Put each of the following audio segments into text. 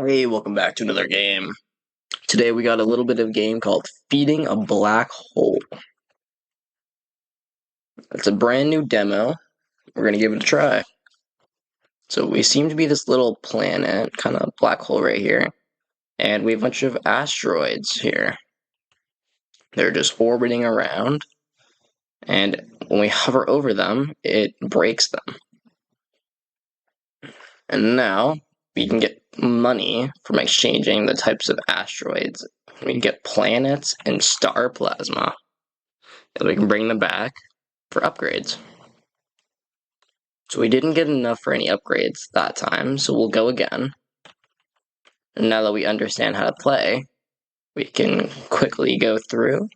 Hey, welcome back to another game. Today we got a little bit of game called Feeding a Black Hole. It's a brand new demo. We're gonna give it a try. So we seem to be this little planet, kind of black hole right here, and we have a bunch of asteroids here. They're just orbiting around, and when we hover over them, it breaks them. And now we can get money from exchanging the types of asteroids. We can get planets and star plasma, and we can bring them back for upgrades. So we didn't get enough for any upgrades that time, so we'll go again. And now that we understand how to play, we can quickly go through,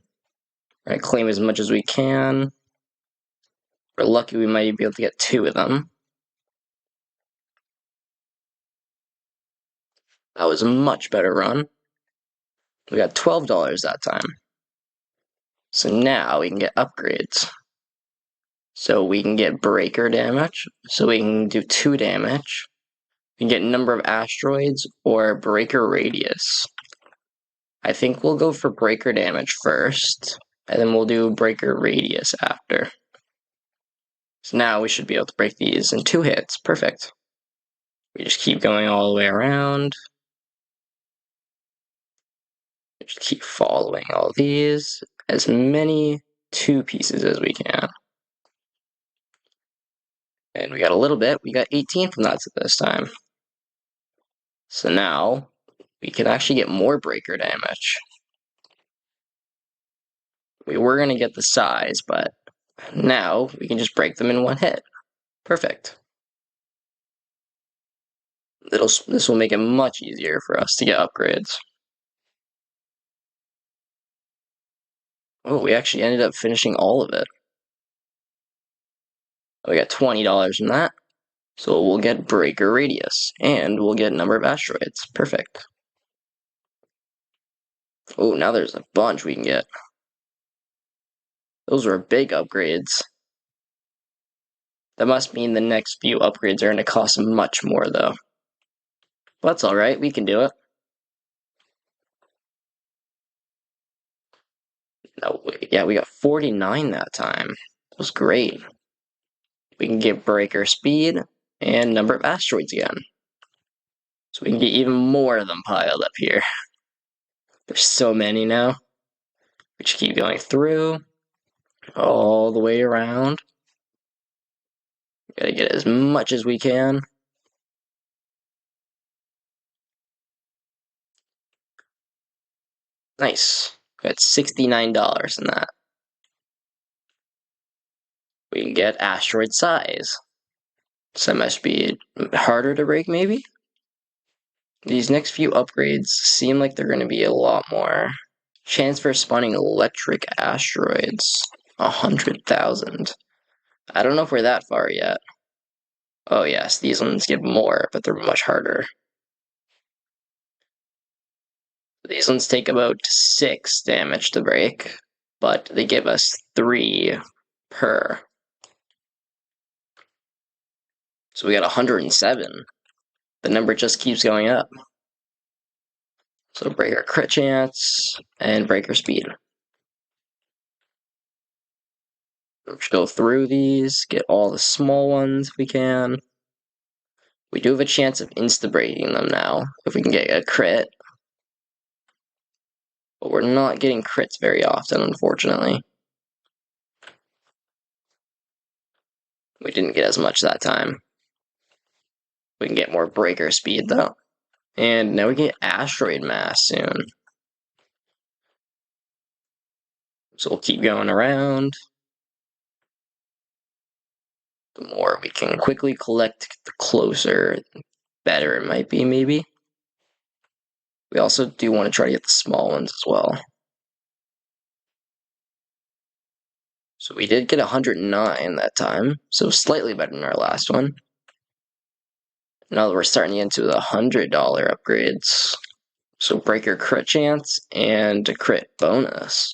right, claim as much as we can. If we're lucky, we might be able to get 2 of them. That was a much better run. We got $12 that time. So now we can get upgrades. So we can get breaker damage, so we can do 2 damage. We can get number of asteroids or breaker radius. I think we'll go for breaker damage first, and then we'll do breaker radius after. So now we should be able to break these in 2 hits. Perfect. We just keep going all the way around. We just keep following all these, as many 2 pieces as we can. And we got a little bit. We got 18 from that this time. So now we can actually get more breaker damage. We were going to get the size, but now we can just break them in 1 hit. Perfect. This will make it much easier for us to get upgrades. Oh, we actually ended up finishing all of it. We got $20 from that. So we'll get breaker radius, and we'll get number of asteroids. Perfect. Oh, now there's a bunch we can get. Those were big upgrades. That must mean the next few upgrades are going to cost much more, though. But that's alright, we can do it. No, yeah, we got 49 that time. That was great. We can get breaker speed and number of asteroids again. So we can get even more of them piled up here. There's so many now. We just keep going through, all the way around. Gotta get as much as we can. Nice. Got $69 in that. We can get asteroid size. So that must be harder to break, maybe? These next few upgrades seem like they're going to be a lot more. Chance for spawning electric asteroids. 100,000. I don't know if we're that far yet. Oh yes, these ones give more, but they're much harder. These ones take about 6 damage to break, but they give us 3 per. So we got 107. The number just keeps going up. So breaker crit chance and breaker speed. Let's go through these, get all the small ones we can. We do have a chance of insta-breaking them now, if we can get a crit. But we're not getting crits very often, unfortunately. We didn't get as much that time. We can get more breaker speed, though. And now we can get asteroid mass soon. So we'll keep going around. The more we can quickly collect, the closer, better it might be, maybe. We also do want to try to get the small ones as well. So we did get 109 that time, so slightly better than our last one. Now we're starting into the $100 upgrades. So breaker crit chance and a crit bonus.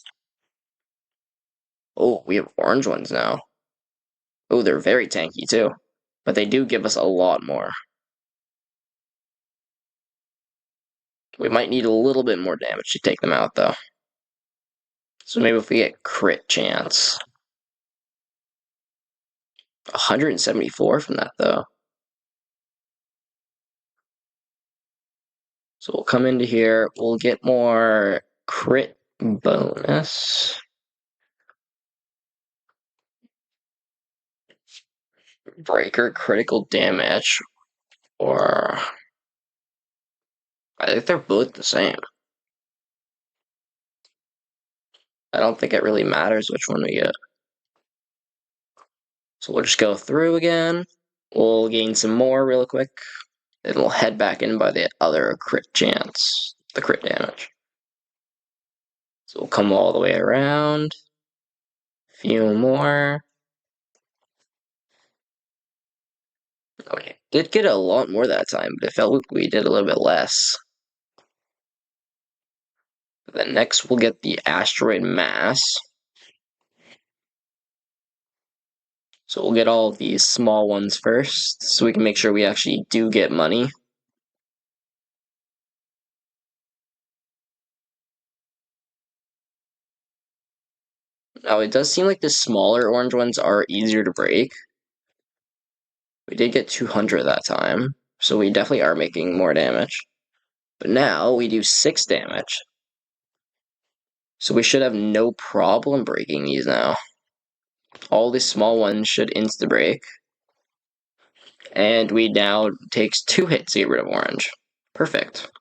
Oh, we have orange ones now. Oh, they're very tanky too. But they do give us a lot more. We might need a little bit more damage to take them out, though. So maybe if we get crit chance. 174 from that, though. So we'll come into here. We'll get more crit bonus. Breaker critical damage. Or... I think they're both the same. I don't think it really matters which one we get. So we'll just go through again. We'll gain some more real quick. Then we'll head back in by the other crit chance. The crit damage. So we'll come all the way around. Few more. Okay, did get a lot more that time, but it felt like we did a little bit less. Then next we'll get the asteroid mass. So we'll get all of these small ones first, so we can make sure we actually do get money. Now it does seem like the smaller orange ones are easier to break. We did get 200 that time, so we definitely are making more damage. But now we do 6 damage. So we should have no problem breaking these now. All the small ones should insta-break. And we now takes 2 hits to get rid of orange. Perfect.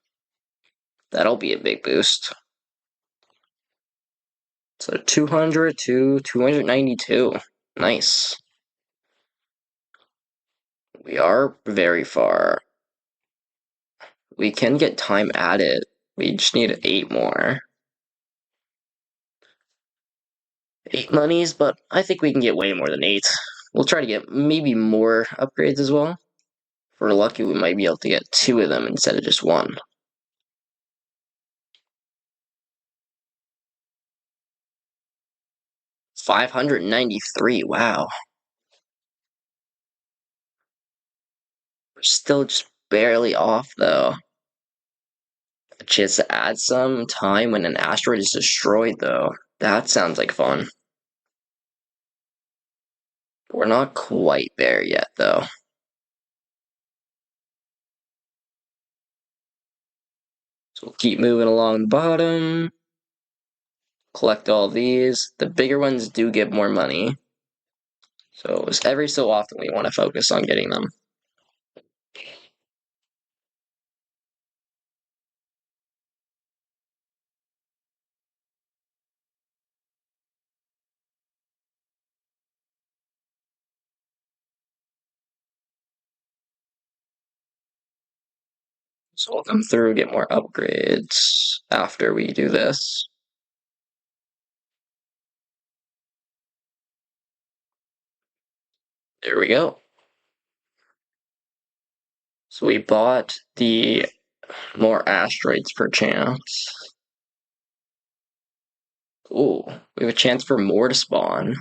That'll be a big boost. So 200 to 292. Nice. We are very far. We can get time added. We just need 8 more. 8 monies, but I think we can get way more than 8. We'll try to get maybe more upgrades as well. If we're lucky, we might be able to get 2 of them instead of just 1. 593, wow. We're still just barely off, though. A chance to add some time when an asteroid is destroyed, though. That sounds like fun. We're not quite there yet, though. So we'll keep moving along the bottom. Collect all these. The bigger ones do get more money. So it's every so often we want to focus on getting them. So we'll come through, get more upgrades after we do this. There we go. So we bought the more asteroids per chance. Ooh, we have a chance for more to spawn.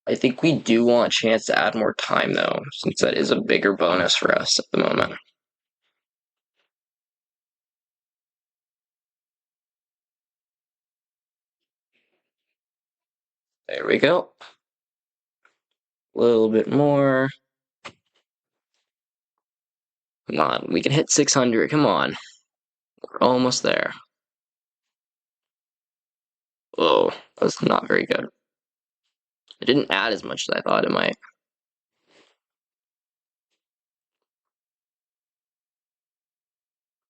I think we do want a chance to add more time, though, since that is a bigger bonus for us at the moment. There we go. A little bit more. Come on, we can hit 600. Come on. We're almost there. Whoa, that's not very good. It didn't add as much as I thought it might.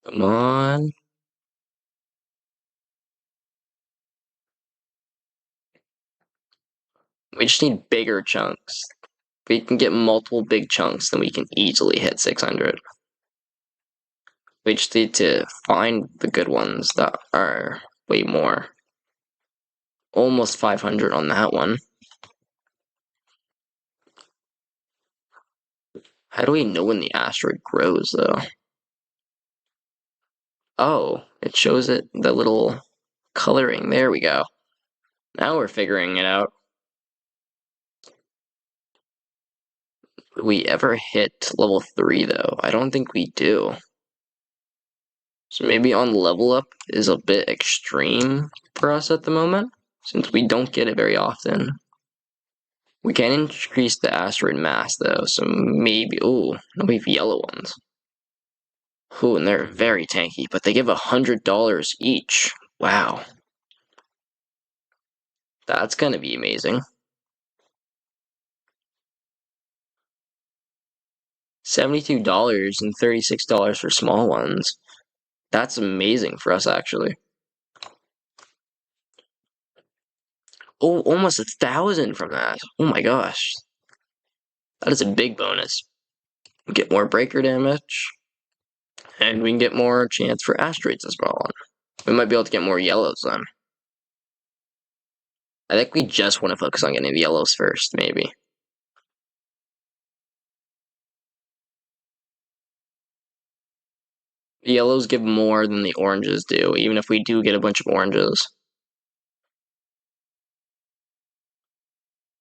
Come on. We just need bigger chunks. If we can get multiple big chunks, then we can easily hit 600. We just need to find the good ones that are way more. Almost 500 on that one. How do we know when the asteroid grows, though? Oh, it shows it, the little coloring. There we go. Now we're figuring it out. Would we ever hit level 3 though? I don't think we do. So maybe on level up is a bit extreme for us at the moment, since we don't get it very often. We can increase the asteroid mass though, so maybe, ooh, no, we have yellow ones. Ooh, and they're very tanky, but they give $100 each. Wow. That's gonna be amazing. $72 and $36 for small ones. That's amazing for us, actually. Oh, almost 1,000 from that. Oh my gosh. That is a big bonus. We get more breaker damage, and we can get more chance for asteroids as well. We might be able to get more yellows then. I think we just want to focus on getting the yellows first, maybe. The yellows give more than the oranges do, even if we do get a bunch of oranges.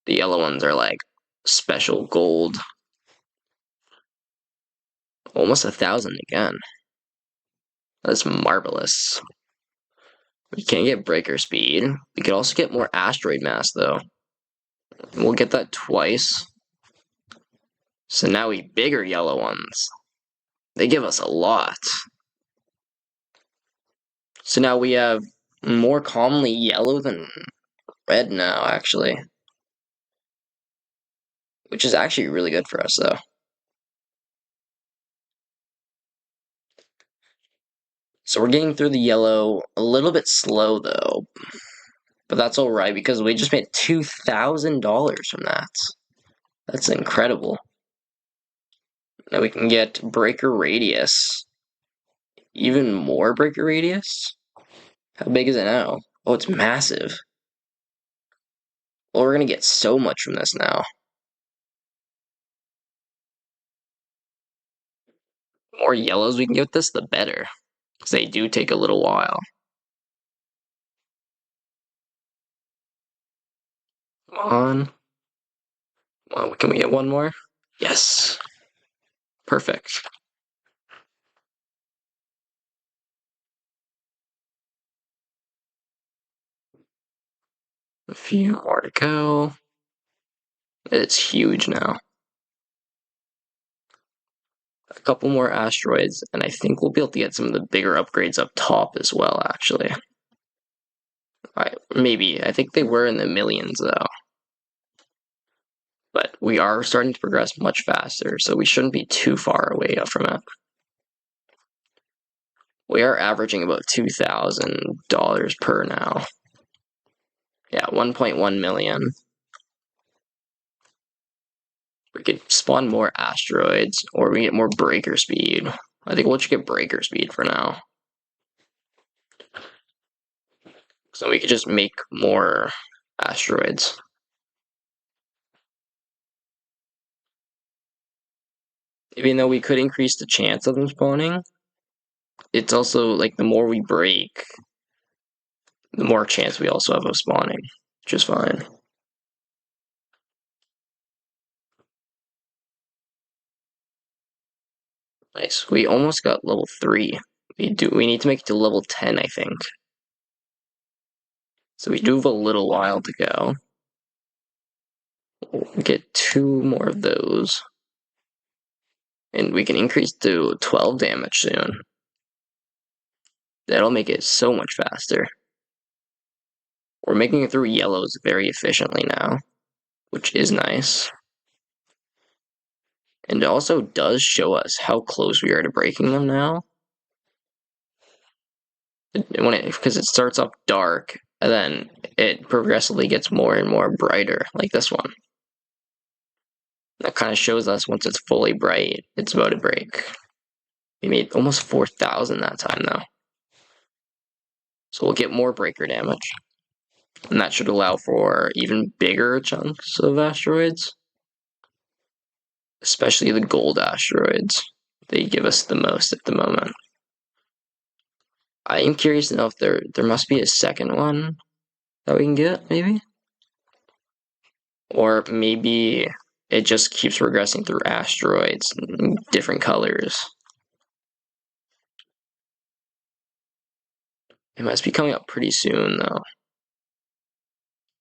The yellow ones are like special gold. Almost 1,000 again. That's marvelous. We can't get breaker speed. We could also get more asteroid mass, though. We'll get that twice. So now we bigger yellow ones. They give us a lot. So now we have more commonly yellow than red now, actually. Which is actually really good for us, though. So we're getting through the yellow a little bit slow, though. But that's alright, because we just made $2,000 from that. That's incredible. Now we can get breaker radius. Even more breaker radius? How big is it now? Oh, it's massive. Well, we're gonna get so much from this now. The more yellows we can get with this, the better. Because they do take a little while. Come on. Well, can we get one more? Yes. Perfect. A few more to go. It's huge now. A couple more asteroids, and I think we'll be able to get some of the bigger upgrades up top as well, actually. Maybe. I think they were in the millions, though. But we are starting to progress much faster, so we shouldn't be too far away from it. We are averaging about $2,000 per now. Yeah, 1.1 million. We could spawn more asteroids, or we get more breaker speed. I think we'll just get breaker speed for now. So we could just make more asteroids. Even though we could increase the chance of them spawning, it's also like the more we break, the more chance we also have of spawning, which is fine. Nice. We almost got level 3. We need to make it to level 10, I think. So we do have a little while to go. We'll get 2 more of those. And we can increase to 12 damage soon. That'll make it so much faster. We're making it through yellows very efficiently now, which is nice. And it also does show us how close we are to breaking them now. Because it starts off dark, and then it progressively gets more and more brighter, like this one. That kind of shows us once it's fully bright, it's about to break. We made almost 4,000 that time, though. So we'll get more breaker damage. And that should allow for even bigger chunks of asteroids. Especially the gold asteroids. They give us the most at the moment. I am curious to know if there must be a second one that we can get, maybe? Or maybe it just keeps progressing through asteroids in different colors. It must be coming up pretty soon, though.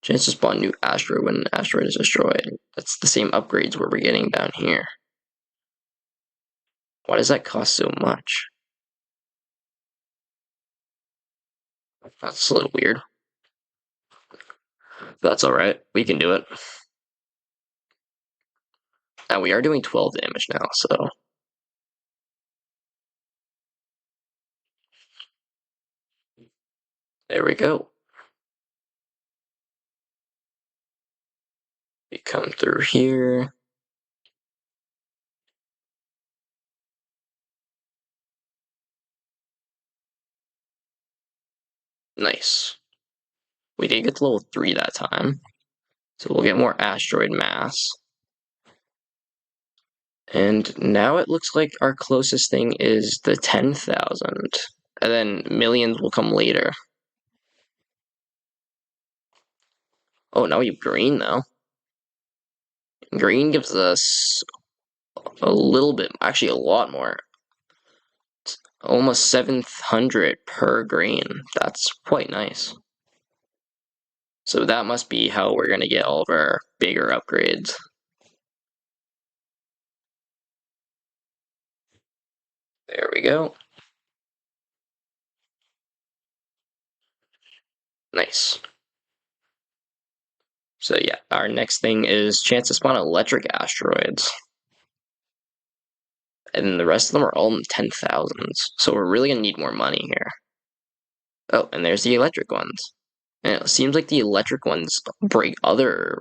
Chance to spawn new asteroid when an asteroid is destroyed. That's the same upgrades we're getting down here. Why does that cost so much? That's a little weird. That's alright. We can do it. Now we are doing 12 damage now, so. There we go. We come through here. Nice. We did get to level 3 that time. So we'll get more asteroid mass. And now it looks like our closest thing is the 10,000. And then millions will come later. Oh, now we have green, though. Green gives us a little bit, actually a lot more. It's almost 700 per green. That's quite nice. So that must be how we're going to get all of our bigger upgrades. There we go. Nice. So yeah, our next thing is chance to spawn electric asteroids. And the rest of them are all in 10,000s. So we're really going to need more money here. Oh, and there's the electric ones. And it seems like the electric ones break other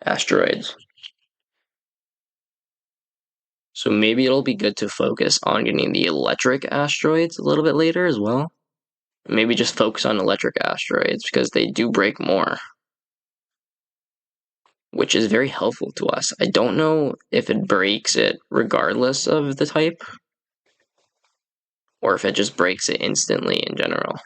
asteroids. So maybe it'll be good to focus on getting the electric asteroids a little bit later as well. Maybe just focus on electric asteroids because they do break more, which is very helpful to us. I don't know if it breaks it regardless of the type, or if it just breaks it instantly in general.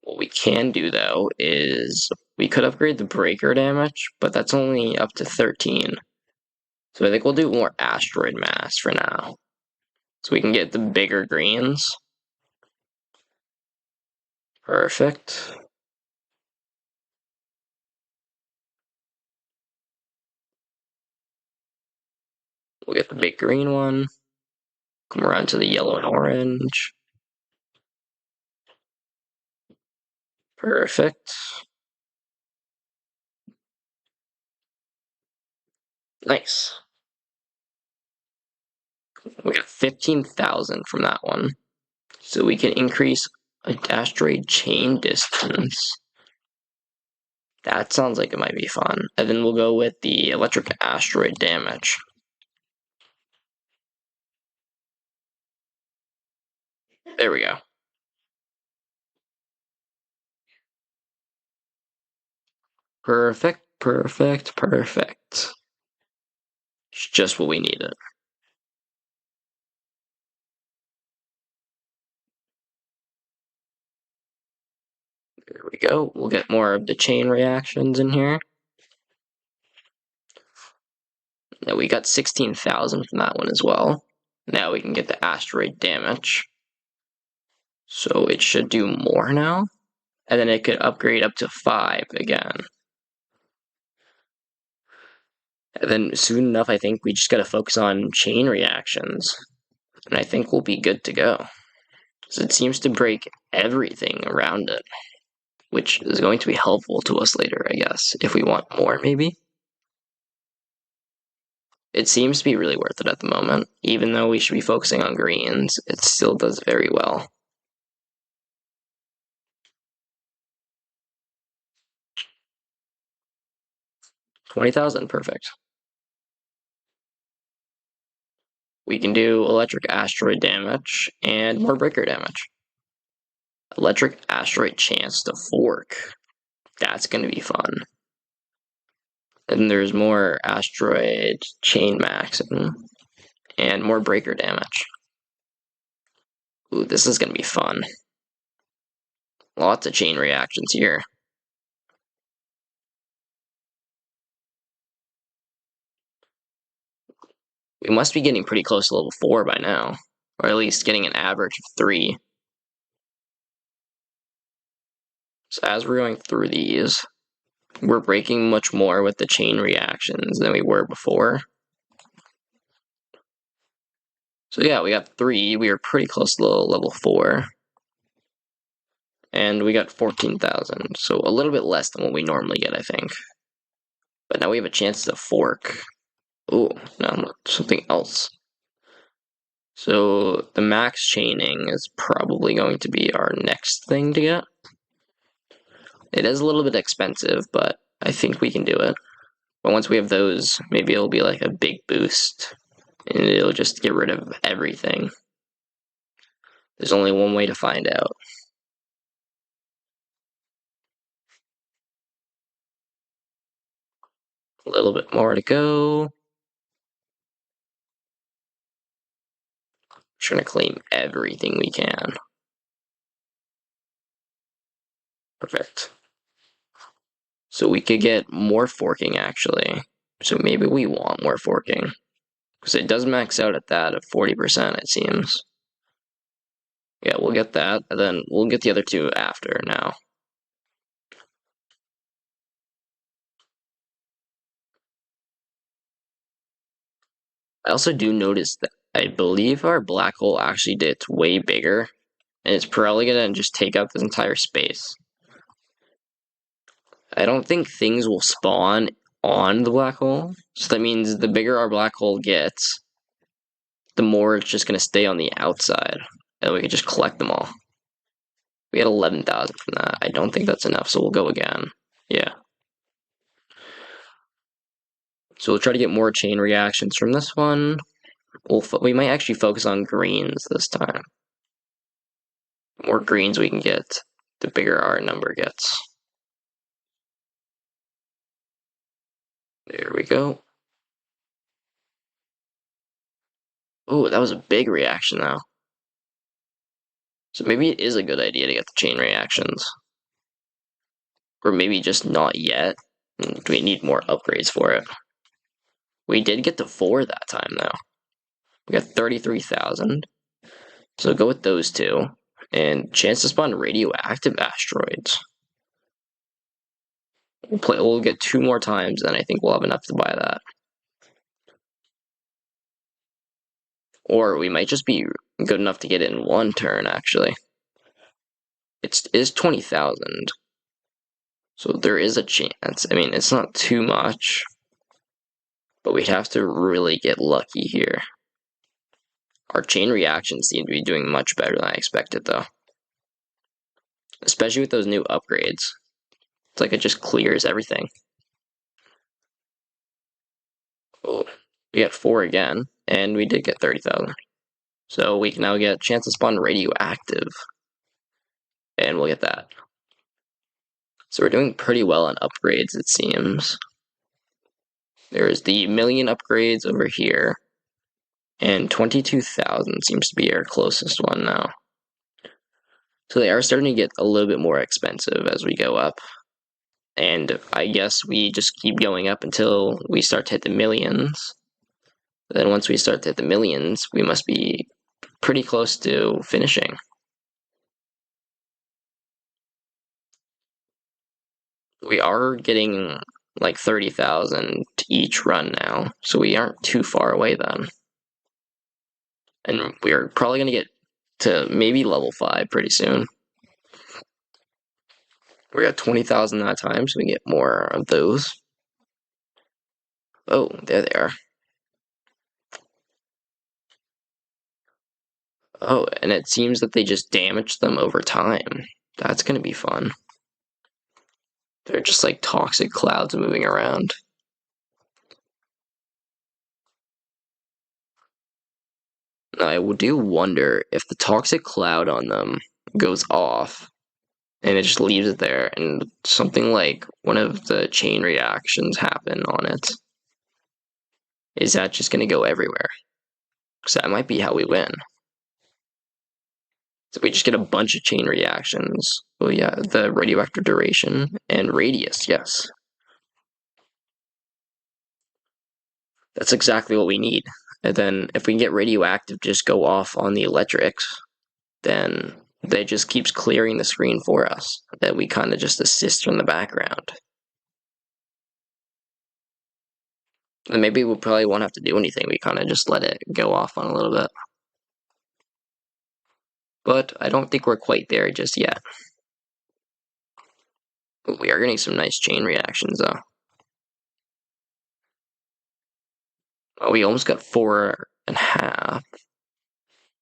What we can do, though, is we could upgrade the breaker damage, but that's only up to 13. So I think we'll do more asteroid mass for now. So we can get the bigger greens. Perfect. We'll get the big green one. Come around to the yellow and orange. Perfect. Nice. We got 15,000 from that one. So we can increase an asteroid chain distance. That sounds like it might be fun. And then we'll go with the electric asteroid damage. There we go. Perfect, perfect, perfect. It's just what we needed. There we go. We'll get more of the chain reactions in here. Now we got 16,000 from that one as well. Now we can get the asteroid damage. So it should do more now. And then it could upgrade up to 5 again. And then soon enough, I think we just gotta focus on chain reactions. And I think we'll be good to go. Because it seems to break everything around it. Which is going to be helpful to us later, I guess. If we want more, maybe. It seems to be really worth it at the moment. Even though we should be focusing on greens, it still does very well. 20,000, perfect. We can do electric asteroid damage and more breaker damage. Electric asteroid chance to fork. That's going to be fun. And there's more asteroid chain maxing and more breaker damage. Ooh, this is going to be fun. Lots of chain reactions here. We must be getting pretty close to level 4 by now, or at least getting an average of 3. So as we're going through these, we're breaking much more with the chain reactions than we were before. So yeah, we got 3. We were pretty close to level 4. And we got 14,000, so a little bit less than what we normally get, I think. But now we have a chance to fork. Ooh, now something else. So the max chaining is probably going to be our next thing to get. It is a little bit expensive, but I think we can do it. But once we have those, maybe it'll be like a big boost, and it'll just get rid of everything. There's only one way to find out. A little bit more to go. Trying to claim everything we can. Perfect. So we could get more forking, actually. So maybe we want more forking. Because it does max out at that of 40%, it seems. Yeah, we'll get that, and then we'll get the other two after now. I also do notice that I believe our black hole actually gets way bigger, and it's probably gonna just take up this entire space. I don't think things will spawn on the black hole, so that means the bigger our black hole gets, the more it's just gonna stay on the outside, and we can just collect them all. We had 11,000 from that. I don't think that's enough, so we'll go again. Yeah. So we'll try to get more chain reactions from this one. We might actually focus on greens this time. The more greens we can get, the bigger our number gets. There we go. Oh, that was a big reaction though. So maybe it is a good idea to get the chain reactions. Or maybe just not yet. We need more upgrades for it. We did get to 4 that time though. We got 33,000. So go with those two. And chance to spawn radioactive asteroids. We'll get 2 more times, and I think we'll have enough to buy that. Or we might just be good enough to get it in 1 turn, actually. It is 20,000. So there is a chance. I mean, it's not too much. But we'd have to really get lucky here. Our chain reactions seem to be doing much better than I expected, though. Especially with those new upgrades. It's like it just clears everything. Oh, we got 4 again, and we did get 30,000. So we can now get chance to spawn radioactive. And we'll get that. So we're doing pretty well on upgrades, it seems. There's the million upgrades over here. And 22,000 seems to be our closest one now. So they are starting to get a little bit more expensive as we go up. And I guess we just keep going up until we start to hit the millions. Then once we start to hit the millions, we must be pretty close to finishing. We are getting like 30,000 to each run now, so we aren't too far away then. And we're probably going to get to maybe level 5 pretty soon. We're at 20,000 that time, so we get more of those. Oh, there they are. Oh, and it seems that they just damage them over time. That's going to be fun. They're just like toxic clouds moving around. Now, I do wonder if the toxic cloud on them goes off and it just leaves it there and something like one of the chain reactions happen on it. Is that just going to go everywhere? Because that might be how we win. So we just get a bunch of chain reactions. Oh yeah, the radioactive duration and radius, yes. That's exactly what we need. And then if we can get radioactive just go off on the electrics, then that just keeps clearing the screen for us. That we kind of just assist from the background. And maybe we probably won't have to do anything. We kind of just let it go off on a little bit. But I don't think we're quite there just yet. We are getting some nice chain reactions though. Oh, we almost got 4.5.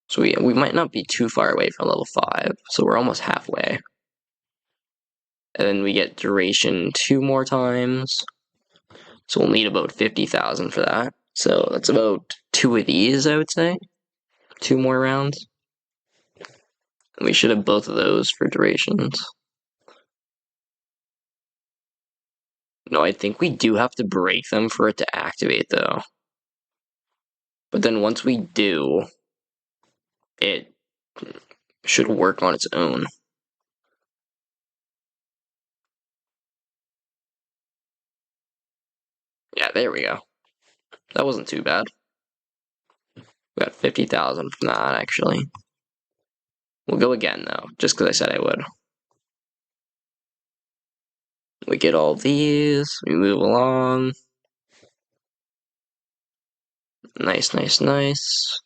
So we might not be too far away from level 5. So we're almost halfway. And then we get duration 2 more times. So we'll need about 50,000 for that. So that's about 2 of these, I would say. 2 more rounds. And we should have both of those for durations. No, I think we do have to break them for it to activate, though. But then once we do, it should work on its own. Yeah, there we go. That wasn't too bad. We got 50,000 from that, actually. We'll go again, though, just because I said I would. We get all these, we move along. Nice, nice, nice.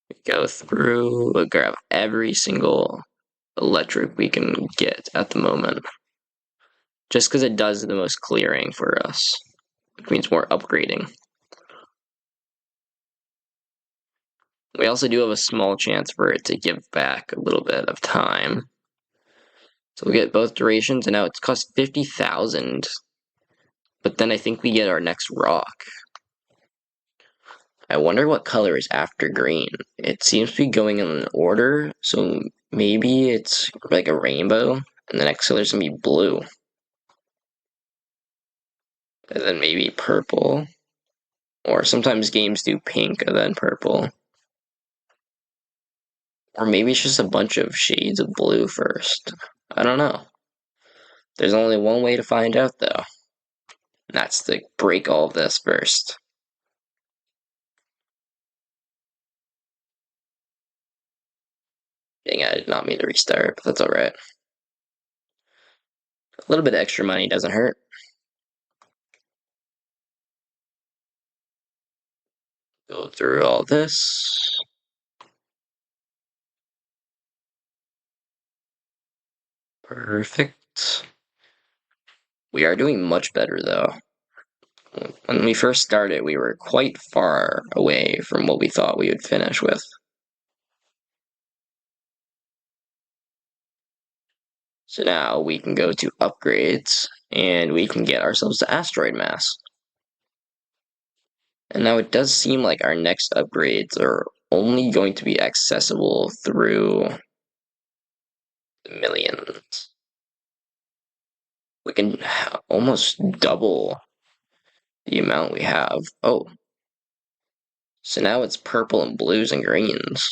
We go through, we'll grab every single electric we can get at the moment. Just because it does the most clearing for us, which means more upgrading. We also do have a small chance for it to give back a little bit of time. So we get both durations, and now it's cost 50,000. But then I think we get our next rock. I wonder what color is after green. It seems to be going in an order, so maybe it's like a rainbow, and the next color's gonna be blue. And then maybe purple. Or sometimes games do pink and then purple. Or maybe it's just a bunch of shades of blue first. I don't know. There's only one way to find out, though. And that's to break all of this first. Dang, I did not mean to restart, but that's alright. A little bit of extra money doesn't hurt. Go through all this. Perfect. We are doing much better, though. When we first started, we were quite far away from what we thought we would finish with. So now we can go to upgrades, and we can get ourselves to asteroid mass. And now it does seem like our next upgrades are only going to be accessible through the millions. We can almost double the amount we have. Oh. So now it's purple and blues and greens.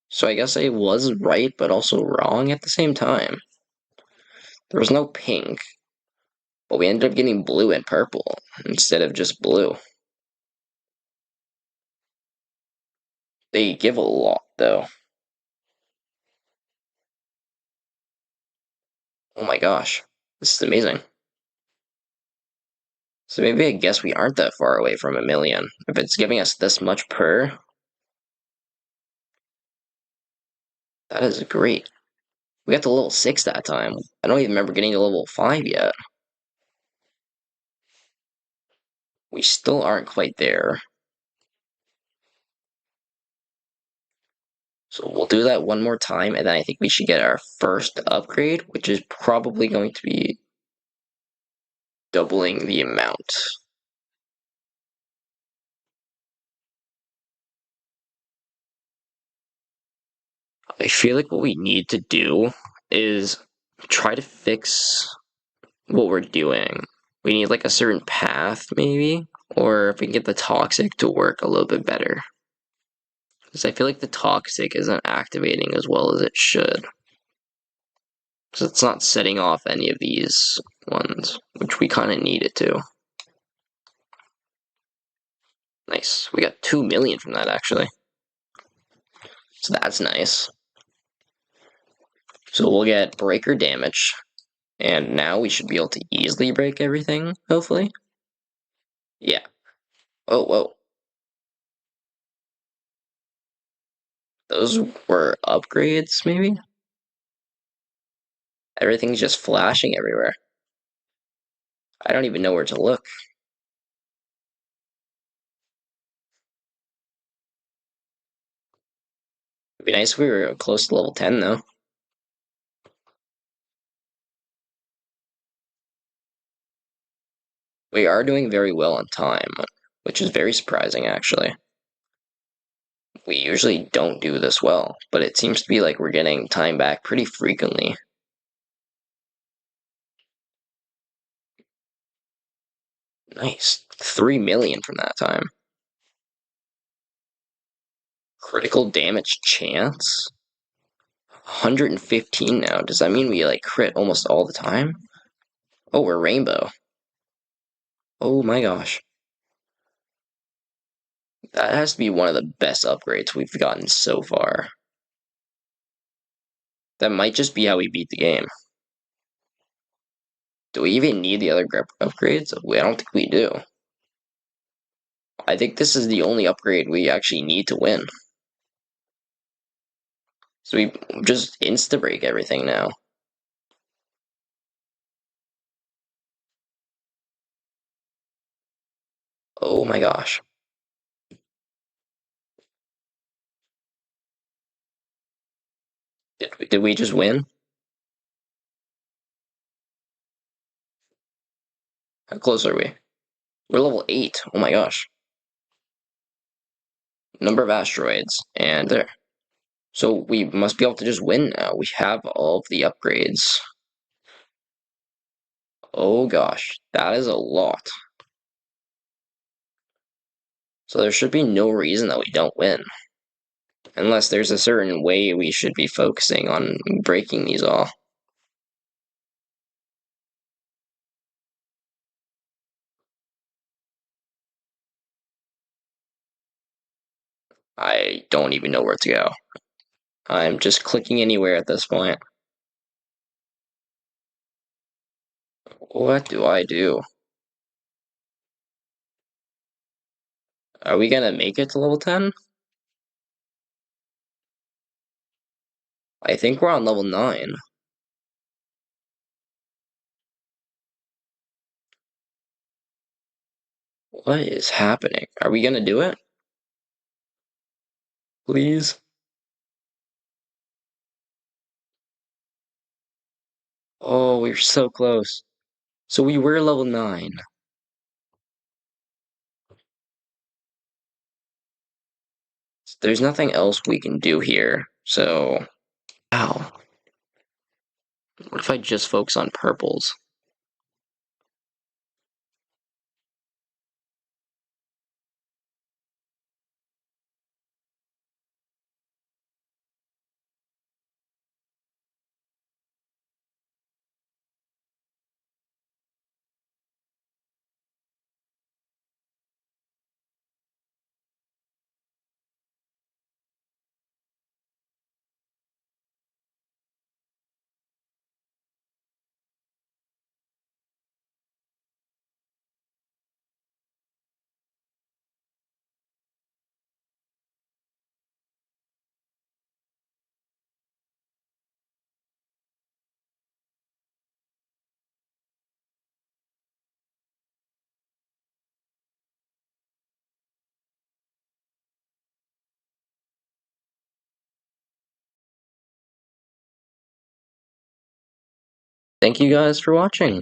So I guess I was right, but also wrong at the same time. There was no pink, but we ended up getting blue and purple instead of just blue. They give a lot, though. Oh my gosh. This is amazing. So maybe I guess we aren't that far away from a million. If it's giving us this much per, that is great. We got to level 6 that time. I don't even remember getting to level 5 yet. We still aren't quite there. So we'll do that one more time, and then I think we should get our first upgrade, which is probably going to be doubling the amount. I feel like what we need to do is try to fix what we're doing. We need like a certain path, maybe, or if we can get the toxic to work a little bit better. Because I feel like the toxic isn't activating as well as it should. So it's not setting off any of these ones, which we kind of needed to. Nice. We got 2 million from that, actually. So that's nice. So we'll get breaker damage. And now we should be able to easily break everything, hopefully. Yeah. Oh, whoa. Those were upgrades, maybe? Everything's just flashing everywhere. I don't even know where to look. It'd be nice if we were close to level 10, though. We are doing very well on time, which is very surprising, actually. We usually don't do this well, but it seems to be like we're getting time back pretty frequently. Nice. 3 million from that time. Critical damage chance? 115 now. Does that mean we like crit almost all the time? Oh, we're rainbow. Oh my gosh. That has to be one of the best upgrades we've gotten so far. That might just be how we beat the game. Do we even need the other upgrades? I don't think we do. I think this is the only upgrade we actually need to win. So we just insta-break everything now. Oh my gosh. Did we just win? How close are we? We're level 8. Oh my gosh. Number of asteroids. And there. So we must be able to just win now. We have all of the upgrades. Oh gosh. That is a lot. So there should be no reason that we don't win. Unless there's a certain way we should be focusing on breaking these all. I don't even know where to go. I'm just clicking anywhere at this point. What do I do? Are we gonna make it to level 10? I think we're on level 9. What is happening? Are we gonna do it? Please? Oh, we're so close. So we were level 9. There's nothing else we can do here, so... Ow. What if I just focus on purples? Thank you guys for watching.